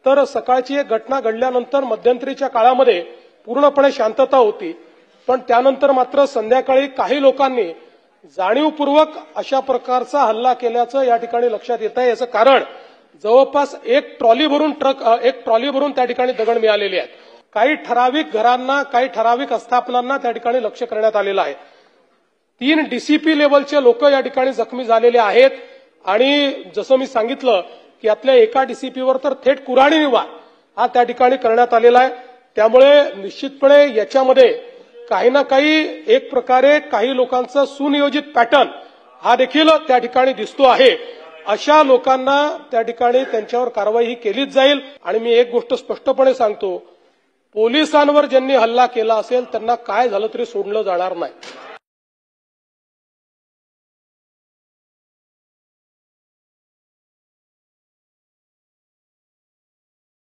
तर सकाळची एक घटना घडल्यानंतर मध्यंतरीच्या काळामध्ये पूर्णपणे शांतता होती, पण त्यानंतर मात्र संध्याकाळी काही लोकांनी जाणीवपूर्वक अशा प्रकारचा हल्ला केल्याचं या ठिकाणी लक्षात येत आहे। याचं कारण जवळपास एक ट्रॉली भरून त्या ठिकाणी दगड मिळालेले आहेत। काही ठराविक घरांना, काही ठराविक आस्थापनांना त्या ठिकाणी लक्ष करण्यात आलेलं आहे। 3 डीसीपी लेवलचे लोक या ठिकाणी जखमी झालेले आहेत आणि जसं मी सांगितलं की यातल्या एका डीसीपीवर तर थेट कुऱ्हाडीने वार हा त्या ठिकाणी करण्यात आलेला आहे। त्यामुळे निश्चितपणे याच्यामध्ये काही ना काही एक प्रकारे काही लोकांचा सुनियोजित पॅटर्न हा देखील त्या ठिकाणी दिसतो आहे। अशा लोकांना त्या ठिकाणी त्यांच्यावर कारवाई ही केलीच जाईल। आणि मी एक गोष्ट स्पष्टपणे सांगतो, पोलिसांवर ज्यांनी हल्ला केला असेल त्यांना काय झालं तरी सोडलं जाणार नाही।